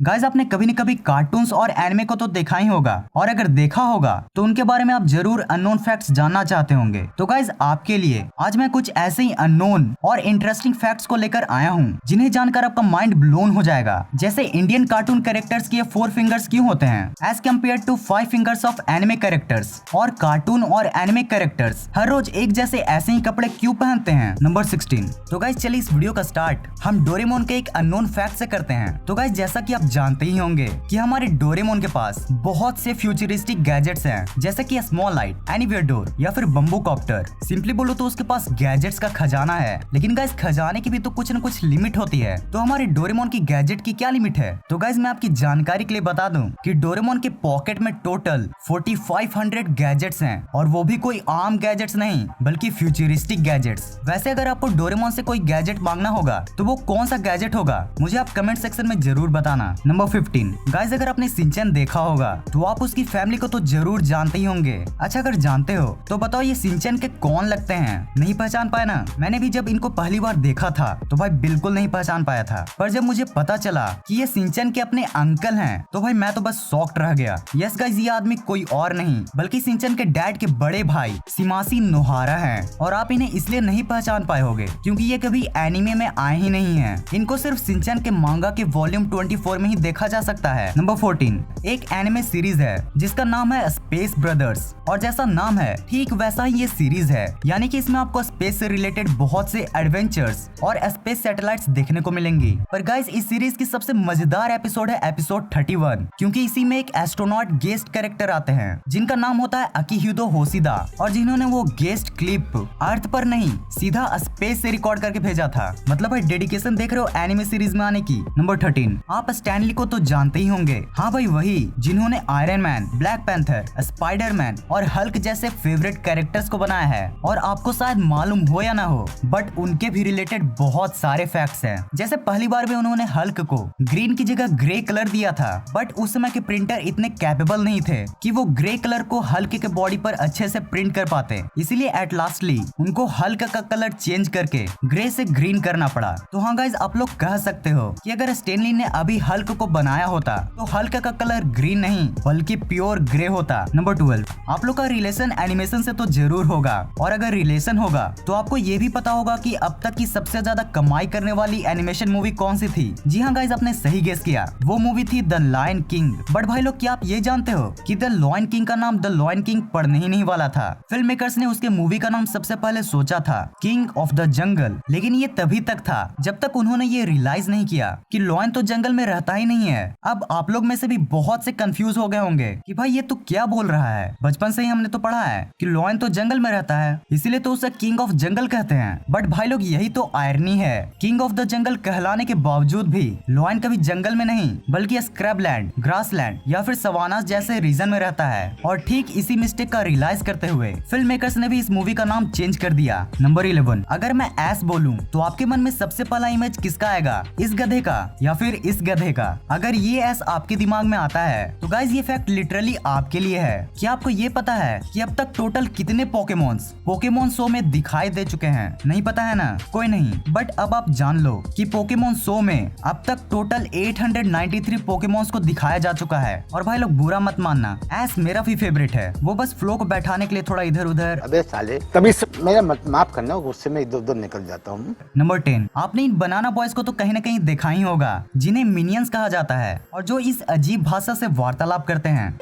Guys आपने कभी न कभी कार्टून्स और एनिमे को तो देखा ही होगा, और अगर देखा होगा तो उनके बारे में आप जरूर अननोन फैक्ट्स जानना चाहते होंगे। तो गाइस आपके लिए आज मैं कुछ ऐसे ही अननोन और इंटरेस्टिंग फैक्ट्स को लेकर आया हूँ जिन्हें जानकर आपका माइंड ब्लोन हो जाएगा। जैसे इंडियन कार्टून कैरेक्टर्स के 4 फिंगर्स क्यों होते हैं as compare to 5 fingers of anime characters, और कार्टून और एनिमे कैरेक्टर्स हर रोज एक जैसे ऐसे ही कपड़े क्यों पहनते हैं। नंबर 16। तो गाइस चलिए इस वीडियो का स्टार्ट हम डोरेमोन के एक अननोन फैक्ट से करते हैं। तो गाइस जैसा कि आप जानते ही होंगे कि हमारे डोरेमोन के पास बहुत से फ्यूचरिस्टिक गैजेट्स हैं, जैसे कि स्मॉल लाइट, एनीवेयर डोर या फिर बम्बू कॉप्टर। सिंपली बोलो तो उसके पास गैजेट्स का खजाना है। लेकिन गाइस खजाने की भी तो कुछ न कुछ लिमिट होती है। तो हमारे डोरेमोन की गैजेट की क्या लिमिट है? तो गाइस मैं आपकी जानकारी के लिए बता दूं कि डोरेमोन के पॉकेट में टोटल 4500 गैजेट्स हैं, और वो भी कोई आम गैजेट्स नहीं बल्कि फ्यूचरिस्टिक गैजेट्स। वैसे अगर आपको डोरेमोन से कोई गैजेट मांगना होगा तो वो कौन सा गैजेट होगा मुझे आप कमेंट सेक्शन में जरूर बताना। नंबर 15। गाइस अगर आपने शिनचैन देखा होगा तो आप उसकी फैमिली को तो जरूर जानते ही होंगे। अच्छा अगर जानते हो तो बताओ ये शिनचैन के कौन लगते हैं? नहीं पहचान पाए ना? मैंने भी जब इनको पहली बार देखा था तो भाई बिल्कुल नहीं पहचान पाया था, पर जब मुझे पता चला कि ये शिनचैन के अपने अंकल हैं तो भाई मैं तो बस शॉक्ड रह गया। यस गाइस ये आदमी कोई और नहीं बल्कि शिनचैन के डैड के बड़े भाई शिमाशी नोहारा हैं, और आप इन्हें इसलिए नहीं पहचान पाए होगे क्योंकि ये कभी एनिमे में आए ही नहीं हैं। इनको सिर्फ शिनचैन के मांगा के वॉल्यूम 24 में ही देखा जा सकता है। नंबर 14। एक एनिमे सीरीज है जिसका नाम है स्पेस ब्रदर्स, और जैसा नाम है ठीक वैसा ही ये सीरीज है, यानी कि इसमें आपको स्पेस से रिलेटेड बहुत से एडवेंचर्स और स्पेस सैटेलाइट्स देखने को मिलेंगी। पर गाइस इस सीरीज की सबसे मजेदार एपिसोड है एपिसोड 31, क्योंकि इसी में एक एस्ट्रोनॉट गेस्ट कैरेक्टर आते हैं जिनका नाम होता है अकिहितो होशिदा, और जिन्होंने वो गेस्ट क्लिप अर्थ पर नहीं सीधा स्पेस से रिकॉर्ड करके भेजा था। मतलब भाई डेडिकेशन देख रहे हो एनिमे सीरीज में आने की। नंबर 13। आप स्टैनली को तो जानते ही होंगे। हाँ भाई वही जिन्होंने iron man, black panther, Spiderman और हल्क जैसे फेवरेट कैरेक्टर्स को बनाया है। और आपको शायद मालूम हो या ना हो बट उनके भी रिलेटेड बहुत सारे फैक्ट्स हैं। जैसे पहली बार में उन्होंने हल्क को ग्रीन की जगह ग्रे कलर दिया था, बट उस समय के प्रिंटर इतने कैपेबल नहीं थे कि वो ग्रे कलर को हल्क के बॉडी पर अच्छे से प्रिंट कर पाते, इसलिए एट लास्टली उनको हल्क का कलर चेंज करके ग्रे से ग्रीन करना पड़ा। तो हाँ गाइज आप लोग कह सकते हो कि अगर स्टैनली ने अभी हल्क को बनाया होता तो हल्क का कलर ग्रीन नहीं बल्कि प्योर ग्रे होता। नंबर 12। आप लोग का रिलेशन एनिमेशन से तो जरूर होगा, और अगर रिलेशन होगा तो आपको ये भी पता होगा कि अब तक की सबसे ज्यादा कमाई करने वाली एनिमेशन मूवी कौन सी थी। जी हाँ गाइज आपने सही गेस किया, वो मूवी थी द लायन किंग। बट भाई लोग क्या आप ये जानते हो कि द लायन किंग का नाम द लायन किंग पढ़ने ही नहीं वाला था। फिल्म मेकर्स ने उसके मूवी का नाम सबसे पहले सोचा था किंग ऑफ द जंगल, लेकिन ये तभी तक था जब तक उन्होंने ये रियलाइज नहीं किया कि लॉयन तो जंगल में रहता ही नहीं है। अब आप लोग में से भी बहुत से कंफ्यूज हो गए होंगे कि भाई ये तो क्या बोल रहा है, बचपन से ही हमने तो पढ़ा है कि लॉयन तो जंगल में रहता है इसीलिए तो उसे किंग ऑफ जंगल कहते हैं। बट भाई लोग यही तो आयरनी है, किंग ऑफ द जंगल कहलाने के बावजूद भी लॉयन कभी जंगल में नहीं बल्कि स्क्रैबलैंड, ग्रासलैंड या फिर सवानास जैसे रीजन में रहता है। और ठीक इसी मिस्टेक का रियलाइज करते हुए फिल्म मेकर्स ने भी इस मूवी का नाम चेंज कर दिया। नंबर 11। अगर मैं एस बोलूं तो आपके मन में सबसे पहला इमेज किसका आएगा, इस गधे का या फिर इस गधे का? अगर ये एस आपके दिमाग में आता है तो गाइज ये फैक्ट लिटरली आपके लिए है। क्या आपको ये पता है कि अब तक टोटल कितने पोकेमोन शो में दिखाई दे चुके हैं? नहीं पता है ना, कोई नहीं, बट अब आप जान लो कि पोकेमोन शो में अब तक टोटल 893 पोकेमोन्स को दिखाया जा चुका है। और भाई लोग बुरा मत मानना, एस मेरा भी फेवरेट है, वो बस फ्लो को बैठाने के लिए थोड़ा इधर उधर। अबे साले तभी मेरा माफ करना, गुस्से में इधर उधर निकल जाता हूँ। नंबर 10। आपने इन बनाना बॉयज को तो कहीं ना कहीं देखा ही होगा जिन्हें मिनियंस कहा जाता है, और जो इस अजीब भाषा से वार्तालाप करते हैं।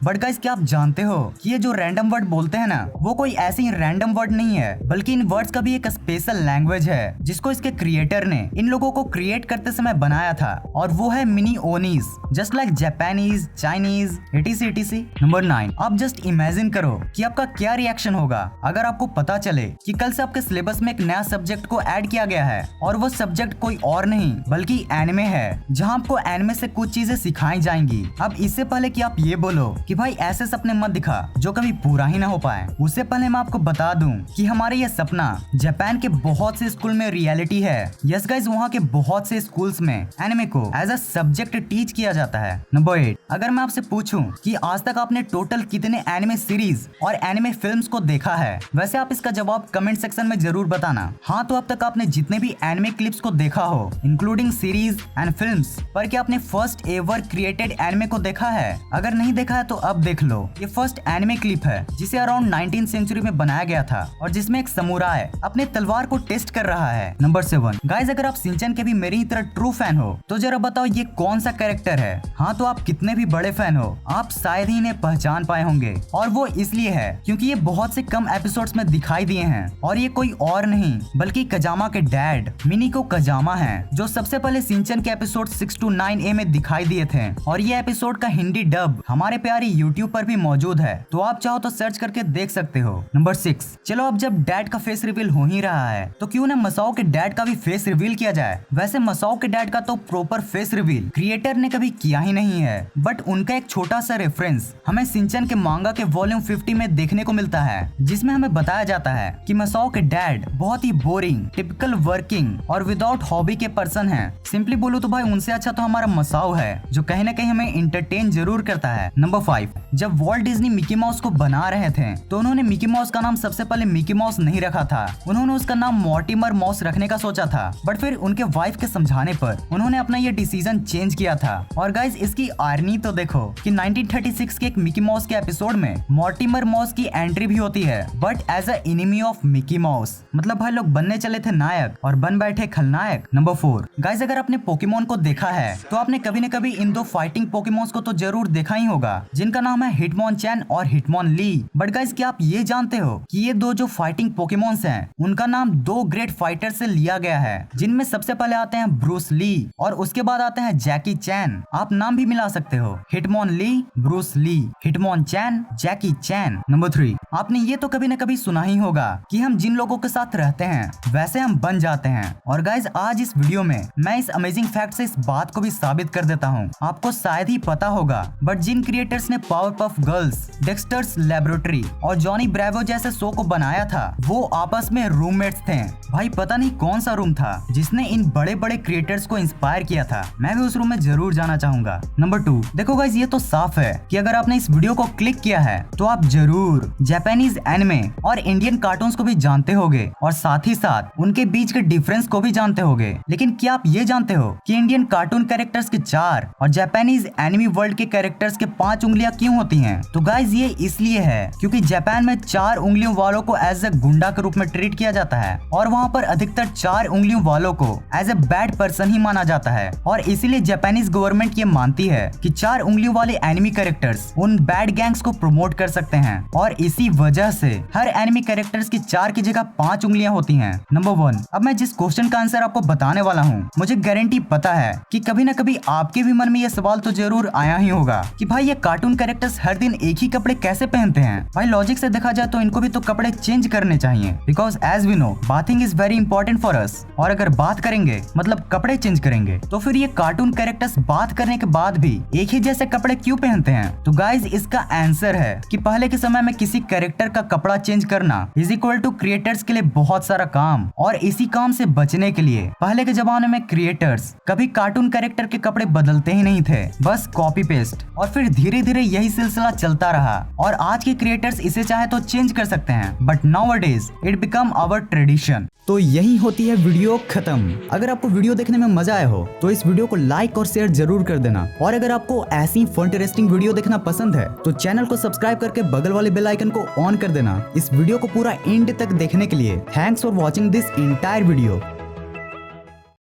बट गाइस क्या आप जानते हो कि ये जो रैंडम वर्ड बोलते हैं ना वो कोई ऐसे ही रैंडम वर्ड नहीं है, बल्कि इन वर्ड्स का भी एक स्पेशल लैंग्वेज है जिसको इसके क्रिएटर ने इन लोगों को क्रिएट करते समय बनाया था, और वो है मिनी ओनीज, just like Japanese, Chinese etc। Number 9। आप जस्ट इमेजिन करो कि आपका क्या रिएक्शन होगा अगर आपको पता चले कि कल से आपके सिलेबस में एक नया सब्जेक्ट को ऐड किया गया है, और वो सब्जेक्ट कोई और नहीं बल्कि एनिमे है, जहाँ आपको एनिमे से कुछ चीजें सिखाई जाएंगी। अब इससे पहले कि आप ये बोलो कि भाई ऐसे सपने मत दिखा जो कभी पूरा ही ना हो पाए। उससे पहले मैं आपको बता दूं कि हमारे ये सपना जापान के बहुत से स्कूल में रियलिटी है। यस गाइस, वहाँ के बहुत से स्कूल्स में एनिमे को एज अ सब्जेक्ट टीच किया जाता है। नंबर 8, अगर मैं आपसे पूछूं कि आज तक आपने टोटल कितने एनिमे सीरीज और एनिमे फिल्म्स को देखा है, वैसे आप इसका जवाब कमेंट सेक्शन में जरूर बताना। हाँ, तो अब तक आपने जितने भी एनिमे क्लिप्स को देखा हो इंक्लूडिंग सीरीज एंड फिल्म्स, पर क्या आपने फर्स्ट एवर क्रिएटेड एनिमे को देखा है? अगर नहीं देखा है तो अब देख लो। ये फर्स्ट एनिमे क्लिप है जिसे अराउंड 19th सेंचुरी में बनाया गया था और जिसमें एक समुराई अपने तलवार को टेस्ट कर रहा है। नंबर 7, गाइस अगर आप शिनचैन के भी मेरी तरह ट्रू फैन हो तो जरा बताओ ये कौन सा कैरेक्टर है? हाँ, तो आप कितने भी बड़े फैन हो आप शायद ही इन्हें पहचान पाए होंगे, और वो इसलिए है क्योंकि ये बहुत से कम एपिसोड्स में दिखाई दिए हैं और ये कोई और नहीं बल्कि कजामा के डैड मिनिको कजामा हैं, जो सबसे पहले शिनचैन के एपिसोड 6 to 9A में दिखाई दिए थे। और ये एपिसोड का हिंदी डब हमारे प्यारी YouTube पर भी मौजूद है, तो आप चाहो तो सर्च करके देख सकते हो। नंबर 6, चलो अब जब डैड का फेस रिवील हो ही रहा है तो क्यों ना मसाओ के डैड का भी फेस रिवील किया जाए। वैसे मसाओ के डैड का तो प्रॉपर फेस रिवील क्रिएटर ने कभी किया ही नहीं है, बट उनका एक छोटा सा रेफरेंस हमें शिनचैन के मांगा के वॉल्यूम 50 में देखने को मिलता है, जिसमें हमें बताया जाता है कि मसाओ के डैड बहुत ही बोरिंग, टिपिकल वर्किंग और विदाउट हॉबी के पर्सन हैं। सिंपली बोलूं तो भाई उनसे अच्छा तो हमारा मसाओ है, जो कहीं ना कहीं हमें इंटरटेन जरूर करता है। नंबर 5, जब वॉल्ट डिज्नी मिकी माउस को बना रहे थे तो उन्होंने मिकी माउस का नाम सबसे पहले मिकी माउस नहीं रखा था, उन्होंने उसका नाम मॉर्टिमर माउस रखने का सोचा था, बट फिर उनके वाइफ के समझाने पर उन्होंने अपना ये डिसीजन चेंज किया था। और गाइस इसकी आयरनी तो देखो कि 1936 के एक मिकी माउस के एपिसोड में मॉर्टिमर माउस की एंट्री भी होती है, but as a enemy of Mickey Mouse. मतलब भाई लोग बनने चले थे नायक और बन बैठे खलनायक। नंबर 4, गाइस अगर आपने पोकेमोन को देखा है तो आपने कभी न कभी इन दो फाइटिंग पोकेमोन्स को तो जरूर देखा ही होगा, जिनका नाम है हिटमोनचैन और हिटमोनली। बट गाइस क्या आप ये जानते हो कि ये दो जो फाइटिंग पोकेमोन्स हैं उनका नाम दो ग्रेट फाइटर से लिया गया है, जिनमें सबसे पहले आते हैं ब्रूस ली और उसके बाद आते हैं जैकी चैन। आप नाम भी मिला सकते हो, हिटमोनली, ब्रूस ली, हिटमोनचैन, जैकी चैन। नंबर 3, आपने ये तो कभी न कभी सुना ही होगा कि हम जिन लोगों के साथ रहते हैं वैसे हम बन जाते हैं। और गाइस आज इस वीडियो में मैं इस अमेजिंग फैक्ट से इस बात को भी साबित कर देता हूँ। आपको शायद ही पता होगा, बट जिन क्रिएटर्स ने पावरपफ गर्ल्स, डेक्स्टर्स लैबोरेटरी और जॉनी ब्रेवो जैसे शो को बनाया था वो आपस में रूममेट्स थे। भाई पता नहीं कौन सा रूम था जिसने इन बड़े बड़े क्रिएटर्स को इंस्पायर किया था, मैं भी उस रूम में जरूर जाना चाहूंगा। नंबर 2, देखो गाइस ये तो साफ है कि अगर आपने इस वीडियो को क्लिक किया है तो आप जरूर जापानीज एनिमे और इंडियन कार्टून्स को भी जानते होगे और साथ ही साथ उनके बीच के डिफरेंस को भी जानते होगे। लेकिन क्या आप ये जानते हो कि इंडियन कार्टून कैरेक्टर्स के 4 और जापानीज एनिमी वर्ल्ड के कैरेक्टर्स के 5 उंगलियां क्यों होती हैं? तो गाइस ये इसलिए है क्योंकि जापान में 4 उंगलियों वालों को एज ए गुंडा के रूप में ट्रीट किया जाता है और वहाँ पर अधिकतर 4 उंगलियों वालों को एज ए बैड पर्सन ही माना जाता है, और इसीलिए जापानीज गवर्नमेंट ये मानती है कि 4 उंगलियों वाले एनिमी कैरेक्टर्स उन बैड गैंग्स को प्रमोट कर सकते हैं, और इसी वजह से हर एनिमी कैरेक्टर्स की 4 की जगह 5 उंगलियां होती हैं। नंबर 1, अब मैं जिस क्वेश्चन का आंसर आपको बताने वाला हूँ मुझे गारंटी पता है कि कभी न कभी आपके भी मन में ये सवाल तो जरूर आया ही होगा कि भाई ये कार्टून कैरेक्टर्स हर दिन एक ही कपड़े कैसे पहनते हैं? भाई लॉजिक से देखा जाए तो इनको भी तो कपड़े चेंज करने चाहिए, because as we know bathing is very important for us, और अगर बात करेंगे मतलब कपड़े चेंज करेंगे तो फिर ये कार्टून कैरेक्टर्स बात करने के बाद भी एक ही जैसे कपड़े क्यों पहनते हैं? तो गाइज इसका आंसर है कि पहले के समय में किसी कैरेक्टर का कपड़ा चेंज करना इज इक्वल टू क्रिएटर्स के लिए बहुत सारा काम, और इसी काम से बचने के लिए पहले के जमाने में क्रिएटर्स कभी कार्टून कैरेक्टर के कपड़े बदलते ही नहीं थे, बस कॉपी पेस्ट, और फिर धीरे धीरे यही सिलसिला चलता रहा और आज के क्रिएटर्स इसे चाहे तो चेंज कर सकते हैं, but nowadays it become our tradition. तो यही होती है वीडियो खत्म। अगर आपको वीडियो देखने में मजा आया हो तो इस वीडियो को लाइक और शेयर जरूर कर देना, और अगर आपको ऐसी इंटरेस्टिंग वीडियो देखना पसंद है तो चैनल को सब्सक्राइब करके बगल वाले बेल आइकन को ऑन कर देना। इस वीडियो को पूरा एंड तक देखने के लिए thanks for watching this entire video.